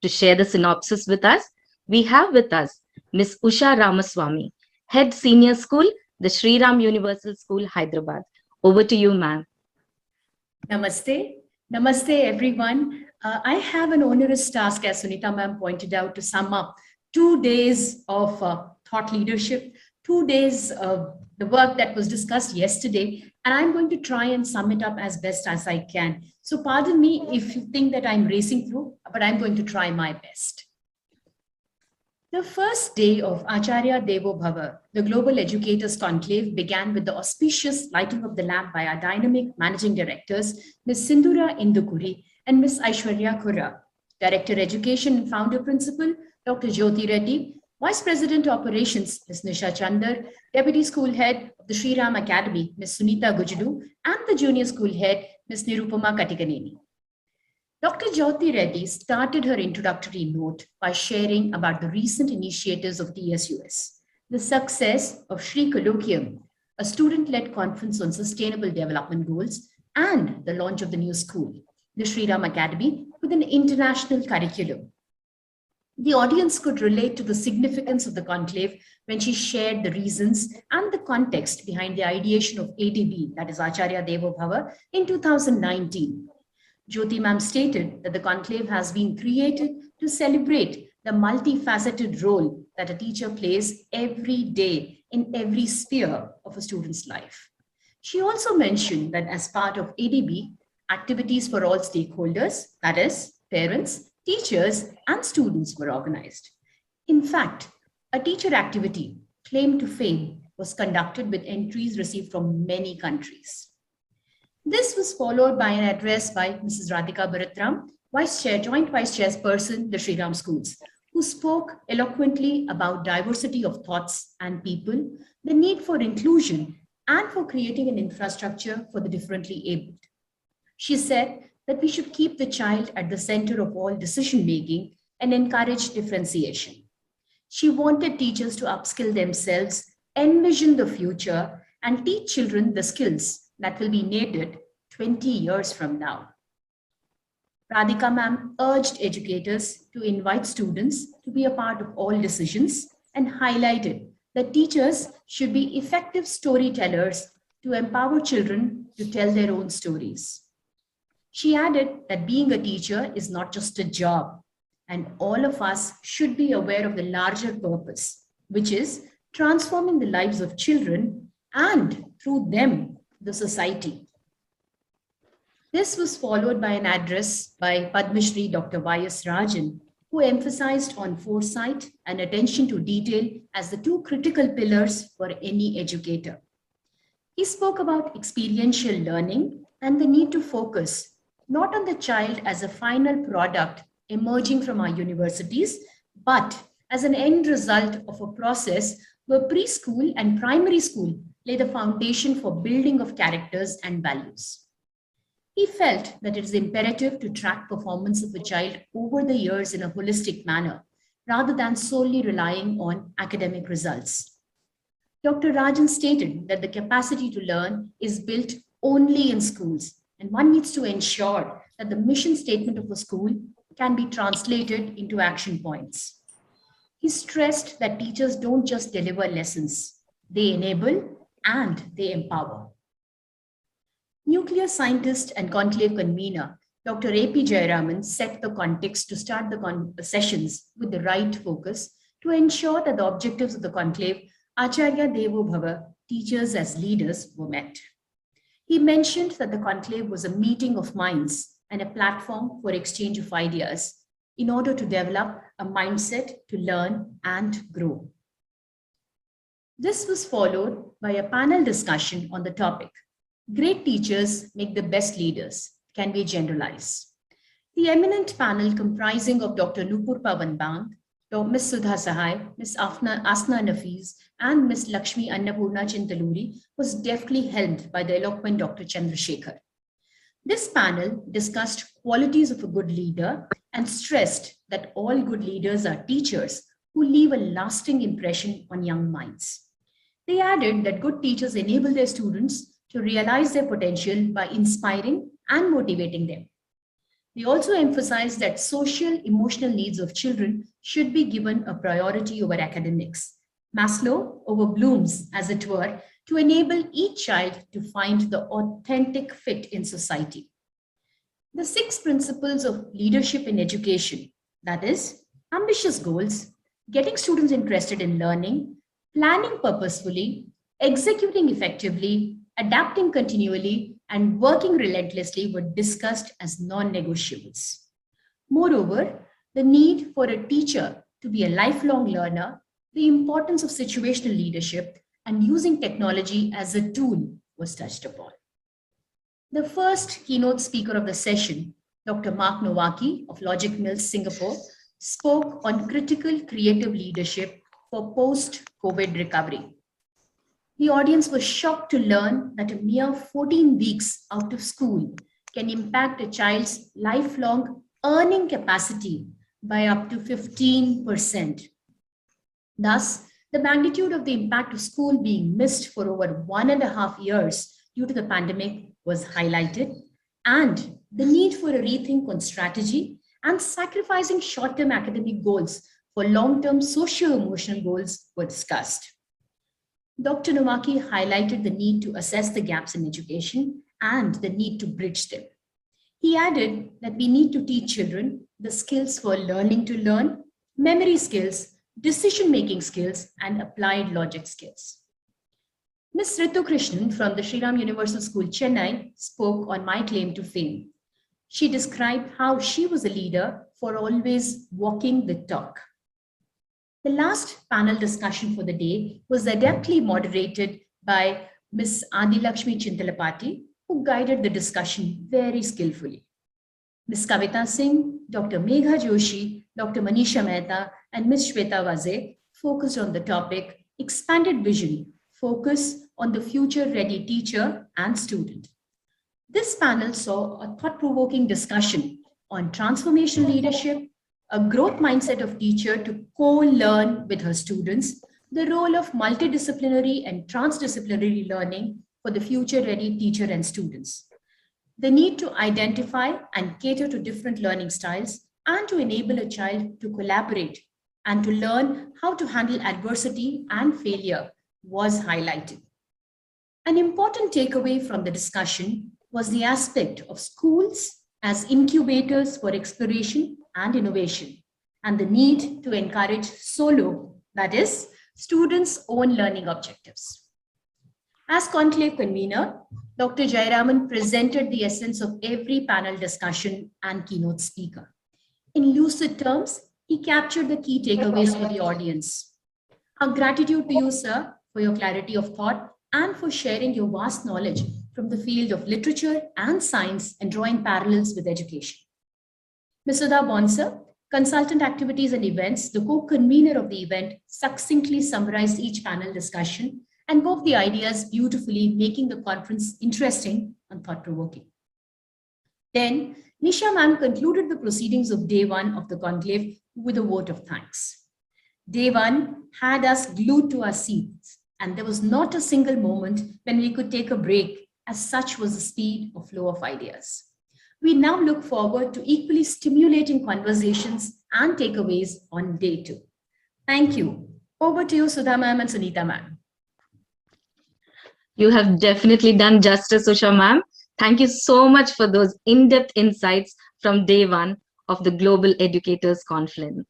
To share the synopsis with us, we have with us Miss Usha Ramaswamy, Head Senior School, the Sri Ram Universal School, Hyderabad. Over to you, ma'am. Namaste. Namaste, everyone. I have an onerous task, as Sunita ma'am pointed out, to sum up 2 days of thought leadership, 2 days of the work that was discussed yesterday, and I'm going to try and sum it up as best as I can. So pardon me if you think that I'm racing through, but I'm going to try my best. The first day of Acharya Devo Bhava, the Global Educators Conclave, began with the auspicious lighting of the lamp by our dynamic managing directors, Ms. Sindhura Indukuri and Ms. Aishwarya Khurra, Director Education and Founder Principal, Dr. Jyoti Reddy, Vice President Operations, Ms. Nisha Chandar, Deputy School Head of the Sri Ram Academy, Ms. Sunita Gujdu, and the Junior School Head, Ms. Nirupama Katikaneni. Dr. Jyoti Reddy started her introductory note by sharing about the recent initiatives of TSUS, the success of Shri Colloquium, a student-led conference on sustainable development goals, and the launch of the new school, the Sri Ram Academy, with an international curriculum. The audience could relate to the significance of the conclave when she shared the reasons and the context behind the ideation of ADB, that is Acharya Devo Bhava, in 2019. Jyoti ma'am stated that the conclave has been created to celebrate the multifaceted role that a teacher plays every day in every sphere of a student's life. She also mentioned that as part of ADB, activities for all stakeholders, that is, parents, teachers, and students were organized. In fact, a teacher activity, Claim to Fame, was conducted with entries received from many countries. This was followed by an address by Mrs. Radhika Bharatram, Joint Vice Chairperson, the Sri Ram Schools, who spoke eloquently about diversity of thoughts and people, the need for inclusion, and for creating an infrastructure for the differently abled. She said that we should keep the child at the center of all decision-making and encourage differentiation. She wanted teachers to upskill themselves, envision the future, and teach children the skills that will be needed 20 years from now. Radhika ma'am urged educators to invite students to be a part of all decisions and highlighted that teachers should be effective storytellers to empower children to tell their own stories. She added that being a teacher is not just a job, and all of us should be aware of the larger purpose, which is transforming the lives of children and, through them, the society. This was followed by an address by Padma Shri Dr. Y.S. Rajan, who emphasized on foresight and attention to detail as the two critical pillars for any educator. He spoke about experiential learning and the need to focus not on the child as a final product emerging from our universities, but as an end result of a process where preschool and primary school lay the foundation for building of characters and values. He felt that it is imperative to track performance of a child over the years in a holistic manner, rather than solely relying on academic results. Dr. Rajan stated that the capacity to learn is built only in schools, and one needs to ensure that the mission statement of a school can be translated into action points. He stressed that teachers don't just deliver lessons, they enable and they empower. Nuclear scientist and conclave convener Dr. A.P. Jayaraman set the context to start the sessions with the right focus to ensure that the objectives of the conclave, Acharya Devo Bhava, teachers as leaders, were met. He mentioned that the conclave was a meeting of minds and a platform for exchange of ideas in order to develop a mindset to learn and grow. This was followed by a panel discussion on the topic, Great Teachers Make the Best Leaders, Can We Generalize? The eminent panel comprising of Dr. Nupur Pawan Bang, Ms. Sudha Sahai, Ms. Asna Nafiz, and Ms. Lakshmi Annapurna Chintaluri was deftly helmed by the eloquent Dr. Chandrasekhar. This panel discussed qualities of a good leader and stressed that all good leaders are teachers who leave a lasting impression on young minds. They added that good teachers enable their students to realize their potential by inspiring and motivating them. They also emphasized that social emotional needs of children should be given a priority over academics. Maslow over Bloom's, as it were, to enable each child to find the authentic fit in society. The six principles of leadership in education, that is, ambitious goals, getting students interested in learning, planning purposefully, executing effectively, adapting continually, and working relentlessly were discussed as non negotiables. Moreover, the need for a teacher to be a lifelong learner, the importance of situational leadership, and using technology as a tool was touched upon. The first keynote speaker of the session, Dr. Mark Nowaki of Logic Mills, Singapore, spoke on critical creative leadership for post COVID recovery. The audience was shocked to learn that a mere 14 weeks out of school can impact a child's lifelong earning capacity by up to 15%. Thus, the magnitude of the impact of school being missed for over 1.5 years due to the pandemic was highlighted, and the need for a rethink on strategy and sacrificing short-term academic goals for long-term socio-emotional goals were discussed. Dr. Nowaki highlighted the need to assess the gaps in education and the need to bridge them. He added that we need to teach children the skills for learning to learn, memory skills, decision-making skills, and applied logic skills. Ms. Ritu Krishnan from the Sri Ram Universal School, Chennai, spoke on My Claim to Fame. She described how she was a leader for always walking the talk. The last panel discussion for the day was adeptly moderated by Ms. Adilakshmi Chintalapati, who guided the discussion very skillfully. Ms. Kavita Singh, Dr. Megha Joshi, Dr. Manisha Mehta, and Ms. Shweta Vaze focused on the topic Expanded Vision, Focus on the Future-Ready Teacher and Student. This panel saw a thought-provoking discussion on transformational leadership, a growth mindset of teacher to co-learn with her students, the role of multidisciplinary and transdisciplinary learning for the future-ready teacher and students, the need to identify and cater to different learning styles, and to enable a child to collaborate and to learn how to handle adversity and failure was highlighted. An important takeaway from the discussion was the aspect of schools as incubators for exploration and innovation, and the need to encourage solo, that is, students' own learning objectives. As conclave convener, Dr. Jayaraman presented the essence of every panel discussion and keynote speaker. In lucid terms, he captured the key takeaways for the audience. Our gratitude to you, sir, for your clarity of thought and for sharing your vast knowledge from the field of literature and science and drawing parallels with education. Ms. Sudha Bonser, Consultant Activities and Events, the co-convener of the event, succinctly summarized each panel discussion and wove the ideas beautifully, making the conference interesting and thought-provoking. Then, Nisha ma'am concluded the proceedings of day one of the conclave with a vote of thanks. Day one had us glued to our seats, and there was not a single moment when we could take a break, as such was the speed of flow of ideas. We now look forward to equally stimulating conversations and takeaways on day two. Thank you. Over to you, Sudha ma'am and Sunita ma'am. You have definitely done justice, Usha ma'am. Thank you so much for those in-depth insights from day one of the Global Educators Conference.